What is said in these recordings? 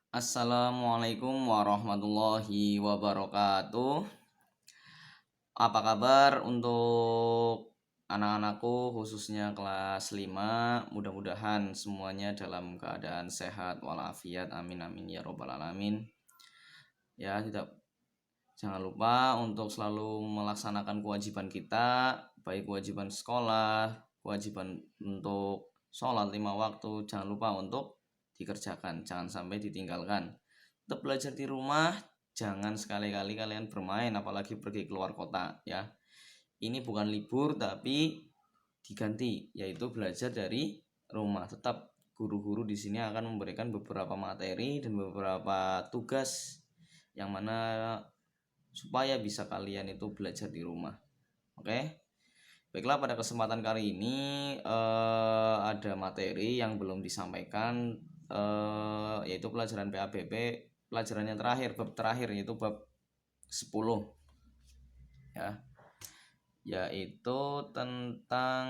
Assalamualaikum warahmatullahi wabarakatuh. Apa kabar untuk anak-anakku khususnya kelas 5? Mudah-mudahan semuanya dalam keadaan sehat walafiat. Amin amin ya robbal alamin. Ya, jangan lupa untuk selalu melaksanakan kewajiban kita, baik kewajiban sekolah, kewajiban untuk sholat 5 waktu, jangan lupa untuk dikerjakan, jangan sampai ditinggalkan. Tetap belajar di rumah, jangan sekali-kali kalian bermain, apalagi pergi keluar kota ya. Ini bukan libur tapi diganti, yaitu belajar dari rumah. Tetap guru-guru di sini akan memberikan beberapa materi dan beberapa tugas yang mana supaya bisa kalian itu belajar di rumah. Oke. Baiklah, pada kesempatan kali ini ada materi yang belum disampaikan, yaitu pelajaran PABP, pelajaran yang terakhir, bab terakhir, yaitu bab 10 ya, yaitu tentang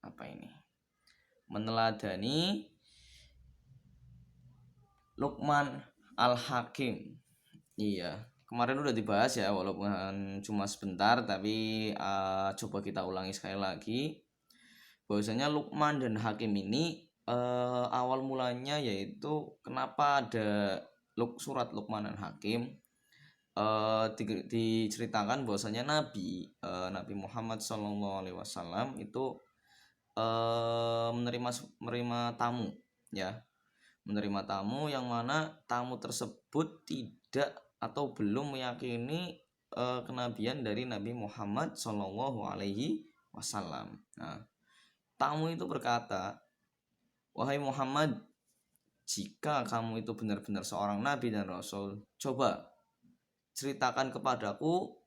apa ini, meneladani Luqman Al-Hakim. Iya, kemarin udah dibahas ya, walaupun cuma sebentar, tapi coba kita ulangi sekali lagi. Bahwasanya Luqman dan Hakim ini awal mulanya yaitu kenapa ada surat Luqman dan Hakim. Diceritakan bahwasanya Nabi Muhammad SAW itu menerima tamu ya, menerima tamu yang mana tamu tersebut tidak atau belum meyakini kenabian dari Nabi Muhammad SAW. Nah, tamu itu berkata, "Wahai Muhammad, jika kamu itu benar-benar seorang nabi dan rasul, coba ceritakan kepadaku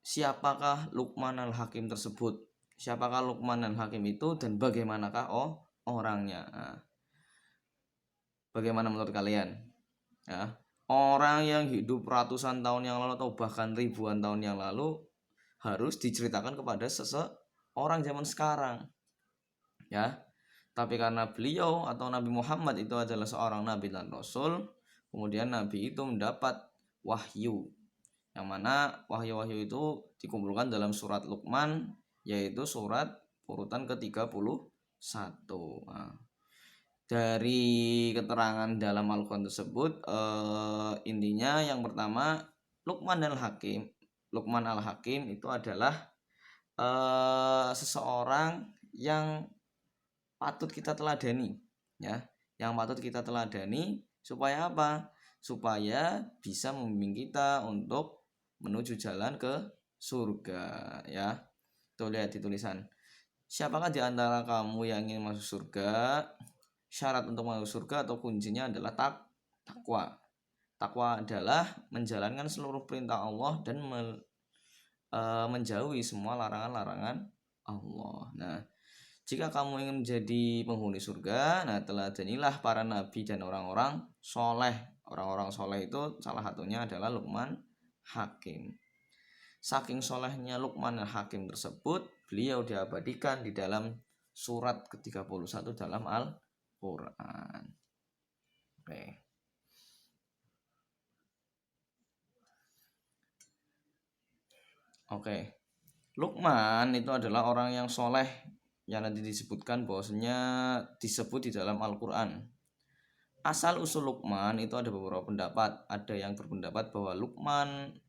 siapakah Luqman Al-Hakim tersebut. Siapakah Luqman Al-Hakim itu dan bagaimanakah orangnya?" Nah, bagaimana menurut kalian? Ya, orang yang hidup ratusan tahun yang lalu atau bahkan ribuan tahun yang lalu harus diceritakan kepada seseorang zaman sekarang. Ya, tapi karena beliau atau Nabi Muhammad itu adalah seorang nabi dan rasul, kemudian nabi itu mendapat wahyu, yang mana wahyu-wahyu itu dikumpulkan dalam surat Luqman, yaitu surat urutan ke-31. Nah, dari keterangan dalam Al-Quran tersebut, intinya yang pertama, Luqman Al-Hakim itu adalah seseorang yang patut kita teladani ya, yang patut kita teladani supaya apa? Supaya bisa membimbing kita untuk menuju jalan ke surga ya. Tuh, lihat di tulisan, siapakah di antara kamu yang ingin masuk surga? Syarat untuk masuk surga atau kuncinya adalah takwa. Takwa adalah menjalankan seluruh perintah Allah dan menjauhi semua larangan-larangan Allah. Nah, jika kamu ingin menjadi penghuni surga, nah teladanilah para nabi dan orang-orang soleh. Orang-orang soleh itu salah satunya adalah Luqman Hakim. Saking solehnya Luqman Hakim tersebut, beliau diabadikan di dalam surat ke-31 dalam Al-Quran. Oke. Luqman itu adalah orang yang soleh yang nanti disebutkan bahwasanya disebut di dalam Al-Quran. Asal usul Luqman itu ada beberapa pendapat. Ada yang berpendapat bahwa Luqman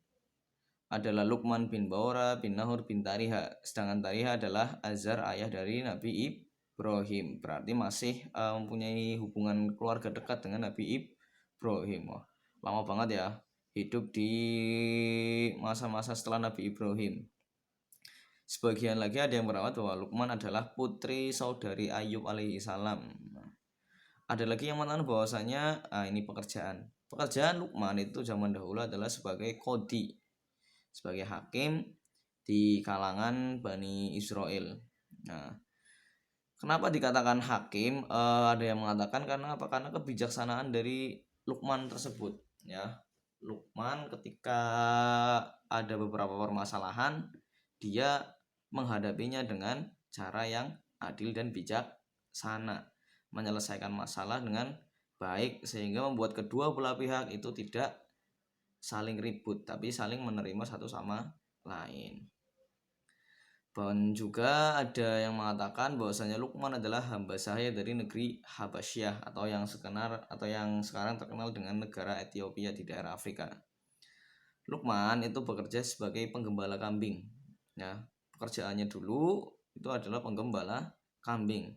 adalah Luqman bin Baura bin Nahur bin Tariha, sedangkan Tariha adalah Azar, ayah dari Nabi Ibrahim. Berarti masih mempunyai hubungan keluarga dekat dengan Nabi Ibrahim. Wah, lama banget ya, hidup di masa-masa setelah Nabi Ibrahim. Sebagian lagi ada yang berawat bahwa Luqman adalah putri saudari Ayub alaihi salam. Ada lagi yang mengatakan bahwasanya ini pekerjaan Luqman itu zaman dahulu adalah sebagai qadi, sebagai hakim di kalangan Bani Israel. Nah, kenapa dikatakan hakim? Ada yang mengatakan karena apa? Karena kebijaksanaan dari Luqman tersebut ya. Luqman ketika ada beberapa permasalahan, dia menghadapinya dengan cara yang adil dan bijaksana, menyelesaikan masalah dengan baik, sehingga membuat kedua belah pihak itu tidak saling ribut tapi saling menerima satu sama lain. Dan juga ada yang mengatakan bahwasanya Luqman adalah hamba sahaya dari negeri Habasyah atau yang sekarang terkenal dengan negara Ethiopia di daerah Afrika. Luqman itu bekerja sebagai penggembala kambing. Ya, pekerjaannya dulu itu adalah penggembala kambing.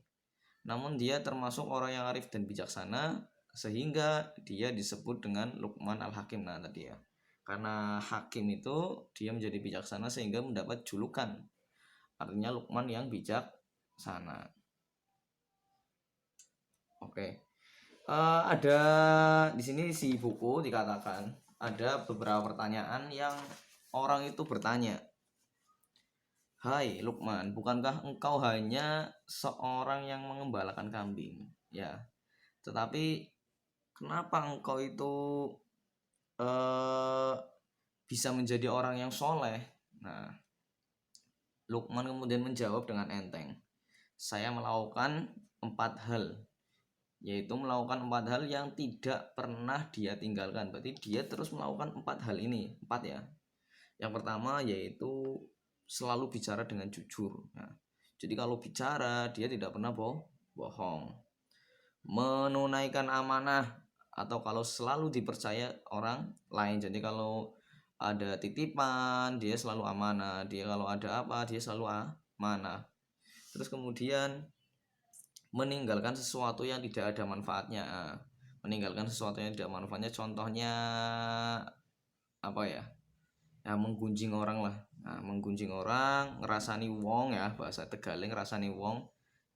Namun dia termasuk orang yang arif dan bijaksana sehingga dia disebut dengan Luqman Al-Hakim. Nah tadi ya, karena hakim itu dia menjadi bijaksana sehingga mendapat julukan, artinya Luqman yang bijaksana. Oke. Ada di sini si buku dikatakan ada beberapa pertanyaan yang orang itu bertanya, "Hai Luqman, bukankah engkau hanya seorang yang mengembalakan kambing?" Ya, tetapi kenapa engkau itu bisa menjadi orang yang soleh? Nah, Luqman kemudian menjawab dengan enteng, "Saya melakukan 4 hal, yaitu melakukan 4 hal yang tidak pernah dia tinggalkan." Berarti dia terus melakukan 4 hal ini, 4 ya. Yang pertama yaitu selalu bicara dengan jujur. Nah, jadi kalau bicara dia tidak pernah bohong. Menunaikan amanah, atau kalau selalu dipercaya orang lain. Jadi kalau ada titipan dia selalu amanah, dia kalau ada apa dia selalu amanah. Terus kemudian meninggalkan sesuatu yang tidak ada manfaatnya. Meninggalkan sesuatu yang tidak manfaatnya contohnya apa ya? Ya menggunjing orang lah. Nah, menggunjing orang, ngerasani wong, ya bahasa Tegaling, ngerasani wong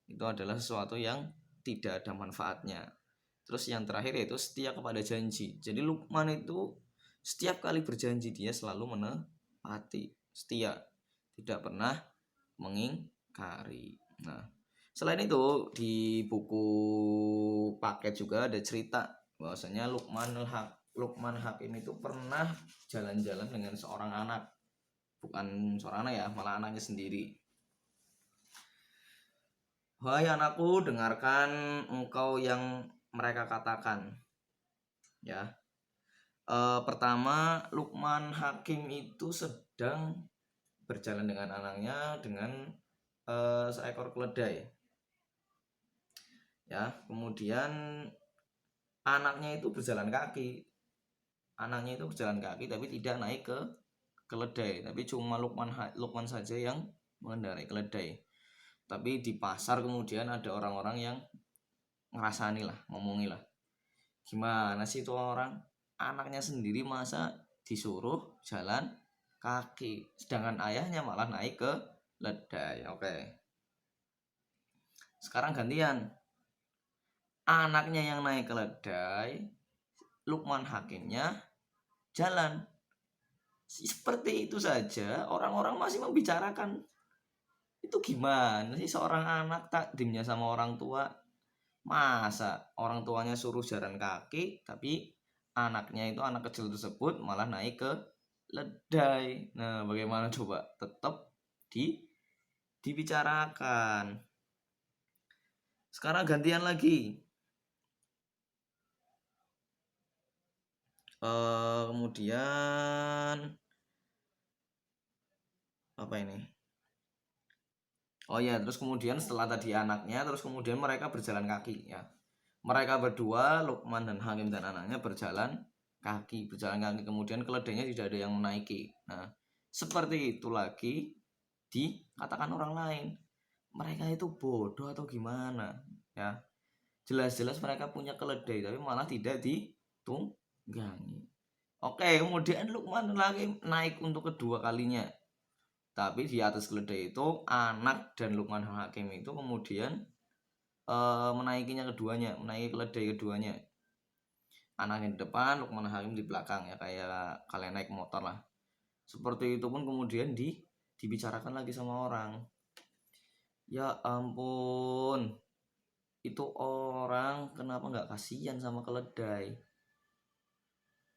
itu adalah sesuatu yang tidak ada manfaatnya. Terus yang terakhir yaitu setia kepada janji. Jadi Luqman itu setiap kali berjanji dia selalu menepati, setia, tidak pernah mengingkari. Nah, selain itu di buku paket juga ada cerita bahwasanya Luqman Hakim itu pernah jalan-jalan dengan seorang anak. Bukan seorang anak ya, malah anaknya sendiri. "Hai anakku, dengarkan engkau yang mereka katakan." Ya. Pertama, Luqman Hakim itu sedang berjalan dengan anaknya dengan seekor keledai. Ya, kemudian anaknya itu berjalan kaki. Anaknya itu berjalan kaki tapi tidak naik ke keledai, tapi cuma Luqman saja yang mengendarai keledai. Tapi di pasar kemudian ada orang-orang yang ngerasani lah, ngomongin lah, "Gimana sih itu orang, anaknya sendiri masa disuruh jalan kaki, sedangkan ayahnya malah naik ke keledai." Oke. Sekarang gantian. Anaknya yang naik keledai, Luqman Hakimnya jalan. Seperti itu saja orang-orang masih membicarakan. Itu gimana sih seorang anak takdimnya sama orang tua? Masa orang tuanya suruh jalan kaki tapi anaknya itu, anak kecil tersebut malah naik ke keledai. Nah, bagaimana coba? Tetap dibicarakan. Sekarang gantian lagi. Kemudian apa ini? Oh ya, terus kemudian setelah tadi anaknya, terus kemudian mereka berjalan kaki ya. Mereka berdua, Luqman dan Hakim dan anaknya berjalan kaki. Kemudian keledainya tidak ada yang menaiki. Nah, seperti itu lagi dikatakan orang lain. Mereka itu bodoh atau gimana? Ya, jelas-jelas mereka punya keledai tapi malah tidak ditunggangi. Oke, kemudian Luqman lagi naik untuk kedua kalinya. Tapi di atas keledai itu anak dan Luqman Hakim itu kemudian menaikinya keduanya, menaiki keledai keduanya. Anaknya di depan, Luqman Hakim di belakang, ya kayak kalian naik motor lah. Seperti itu pun kemudian dibicarakan lagi sama orang. Ya ampun, itu orang kenapa nggak kasihan sama keledai?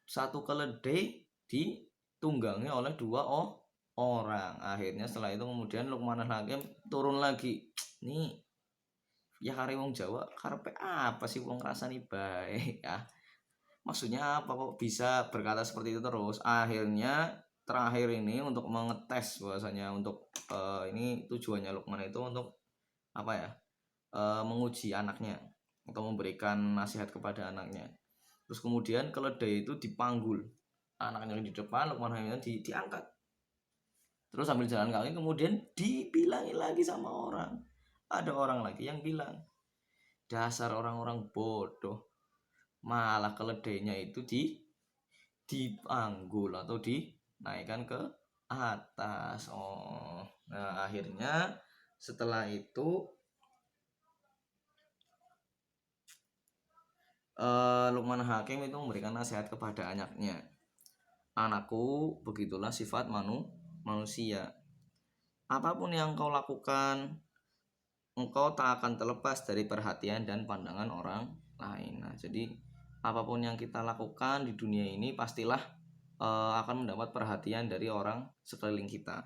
Satu keledai ditunggangi oleh 2 orang. Akhirnya setelah itu kemudian Luqman Hakim turun lagi. Nih ya kare wong Jawa karepe apa sih wong rasani bae ya. Maksudnya apa kok bisa berkata seperti itu terus? Akhirnya terakhir ini untuk mengetes bahwasanya untuk ini tujuannya Lukman itu untuk apa ya? Menguji anaknya atau memberikan nasihat kepada anaknya. Terus kemudian keledai itu dipanggul, anaknya di depan, Lukman Hakim diangkat, terus sambil jalan kaki kemudian dibilangin lagi sama orang. Ada orang lagi yang bilang, dasar orang-orang bodoh, malah keledainya itu dipanggul atau dinaikkan ke atas. Oh, nah akhirnya setelah itu Lukman Hakim itu memberikan nasihat kepada anaknya. Anakku, begitulah sifat manusia. Apapun yang kau lakukan, engkau tak akan terlepas dari perhatian dan pandangan orang lain. Nah, jadi apapun yang kita lakukan di dunia ini pastilah akan mendapat perhatian dari orang sekeliling kita.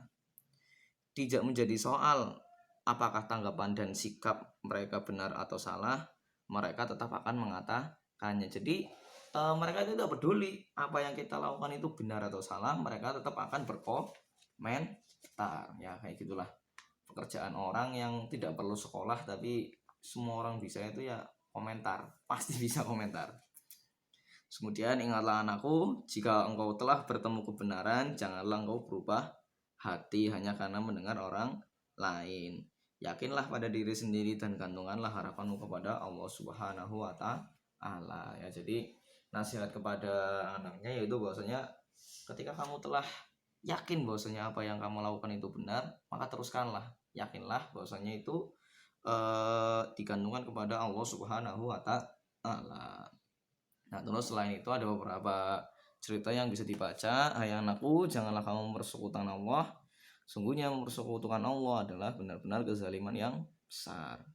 Tidak menjadi soal apakah tanggapan dan sikap mereka benar atau salah, mereka tetap akan mengatakannya. Jadi mereka itu tidak peduli apa yang kita lakukan itu benar atau salah, mereka tetap akan berkomentar. Ya kayak gitulah pekerjaan orang yang tidak perlu sekolah tapi semua orang bisa itu ya komentar, pasti bisa komentar. Kemudian ingatlah anakku, jika engkau telah bertemu kebenaran, janganlah engkau berubah hati hanya karena mendengar orang lain. Yakinlah pada diri sendiri dan gantungkanlah harapanmu kepada Allah Subhanahu wa Ta'ala. Ya, jadi nasihat kepada anaknya yaitu bahwasanya ketika kamu telah yakin bahwasanya apa yang kamu lakukan itu benar, maka teruskanlah. Yakinlah bahwasanya itu digantungkan kepada Allah Subhanahu wa Ta'ala. Nah, terus selain itu ada beberapa cerita yang bisa dibaca. Hai anakku, janganlah kamu mempersekutukan Allah. Sungguhnya mempersekutukan Allah adalah benar-benar kezaliman yang besar.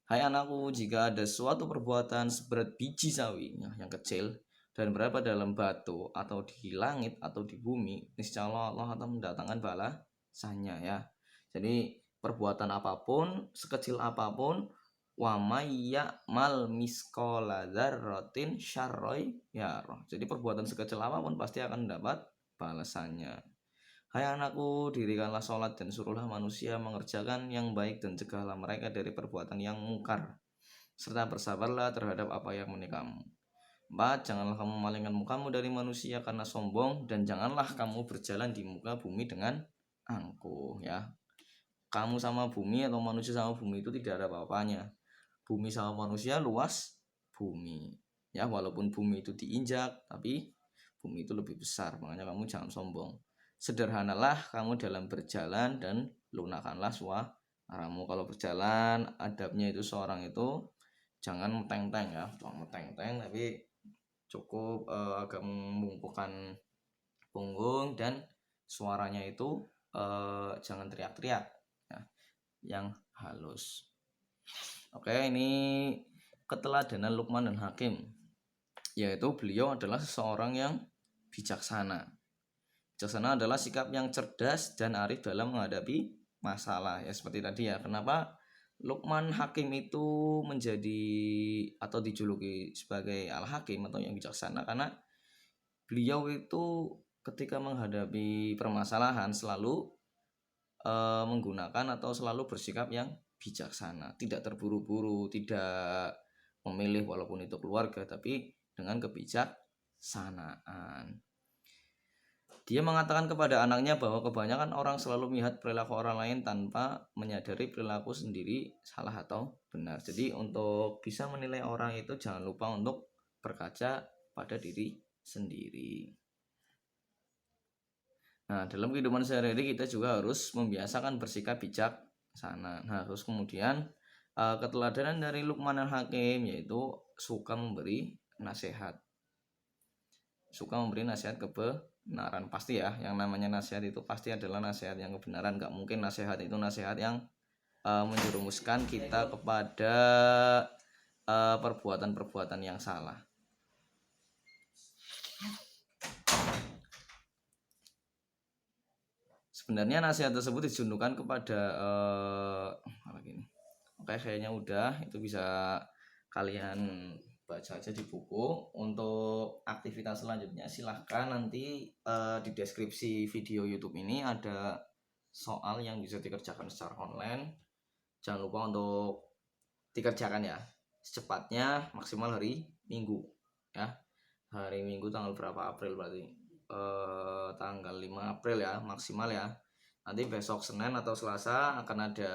Hai anakku, jika ada suatu perbuatan seberat biji sawi yang kecil dan berada dalam batu atau di langit atau di bumi, niscaya Allah akan mendatangkan balasannya ya. Jadi perbuatan apapun, sekecil apapun, wa may ya'mal misqala dzarratin syarroi yarah. Jadi perbuatan sekecil apapun pasti akan mendapat balasannya. Hai anakku, dirikanlah sholat dan suruhlah manusia mengerjakan yang baik dan cegahlah mereka dari perbuatan yang mungkar, serta bersabarlah terhadap apa yang menimpa kamu. 4. Janganlah kamu memalingkan mukamu dari manusia karena sombong, dan janganlah kamu berjalan di muka bumi dengan angkuh ya. Kamu sama bumi atau manusia sama bumi itu tidak ada apa-apanya. Bumi sama manusia luas bumi ya, walaupun bumi itu diinjak tapi bumi itu lebih besar, makanya kamu jangan sombong. Sederhanalah kamu dalam berjalan dan lunakanlah suaramu. Kalau berjalan adabnya itu seorang itu jangan meteng-teng ya, jangan meteng-teng tapi cukup agak membungkukkan punggung dan suaranya itu jangan teriak-teriak ya, yang halus. Oke, ini keteladanan Lukman dan Hakim, yaitu beliau adalah seseorang yang bijaksana. Bijaksana adalah sikap yang cerdas dan arif dalam menghadapi masalah ya, seperti tadi ya. Kenapa Lukman Hakim itu menjadi atau dijuluki sebagai Al-Hakim atau yang bijaksana? Karena beliau itu ketika menghadapi permasalahan selalu menggunakan atau selalu bersikap yang bijaksana, tidak terburu-buru, tidak memilih walaupun itu keluarga, tapi dengan kebijaksanaan. Dia mengatakan kepada anaknya bahwa kebanyakan orang selalu melihat perilaku orang lain tanpa menyadari perilaku sendiri salah atau benar. Jadi untuk bisa menilai orang itu jangan lupa untuk berkaca pada diri sendiri. Nah, dalam kehidupan sehari-hari kita juga harus membiasakan bersikap bijaksana. Nah, terus kemudian keteladanan dari Lukman Al-Hakim yaitu suka memberi nasihat. Suka memberi nasihat kebenaran, pasti ya. Yang namanya nasihat itu pasti adalah nasihat yang kebenaran. Gak mungkin nasihat itu nasihat yang menjerumuskan kita kepada perbuatan-perbuatan yang salah. Sebenarnya nasihat tersebut ditunjukkan kepada Oke, kayaknya udah, itu bisa kalian baca aja di buku. Untuk aktivitas selanjutnya silahkan nanti di deskripsi video YouTube ini ada soal yang bisa dikerjakan secara online. Jangan lupa untuk dikerjakan ya secepatnya, maksimal hari Minggu ya. Hari Minggu tanggal berapa April berarti? Tanggal 5 April ya maksimal ya. Nanti besok Senin atau Selasa akan ada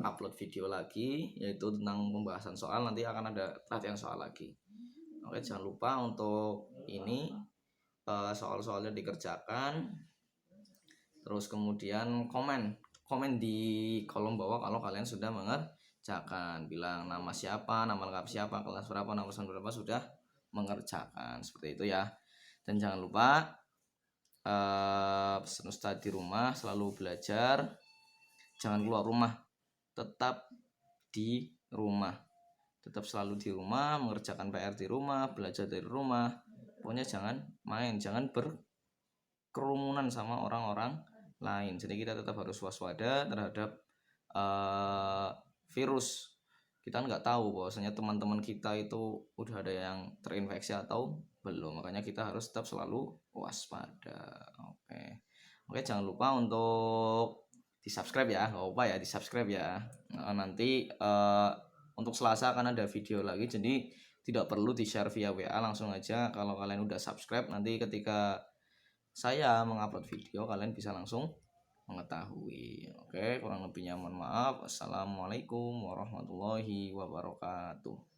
upload video lagi, yaitu tentang pembahasan soal. Nanti akan ada latihan soal lagi. Oke, jangan lupa untuk ini soal-soalnya dikerjakan. Terus kemudian komen di kolom bawah kalau kalian sudah mengerjakan. Bilang nama siapa, nama lengkap siapa, kelas berapa, nama berapa sudah mengerjakan. Seperti itu ya. Dan jangan lupa pesan Ustadz di rumah selalu belajar, jangan keluar rumah, tetap di rumah, tetap selalu di rumah, mengerjakan PR di rumah, belajar dari rumah. Pokoknya jangan main, jangan berkerumunan sama orang-orang lain. Jadi kita tetap harus waspada terhadap virus. Kita nggak tahu bahwasanya teman-teman kita itu udah ada yang terinfeksi atau belum, makanya kita harus tetap selalu waspada. Oke, jangan lupa untuk di subscribe ya, nggak lupa ya di subscribe ya. Nanti untuk Selasa akan ada video lagi, jadi tidak perlu di share via WA, langsung aja kalau kalian udah subscribe, nanti ketika saya mengupload video kalian bisa langsung mengetahui. Oke, kurang lebihnya mohon maaf. Assalamualaikum warahmatullahi wabarakatuh.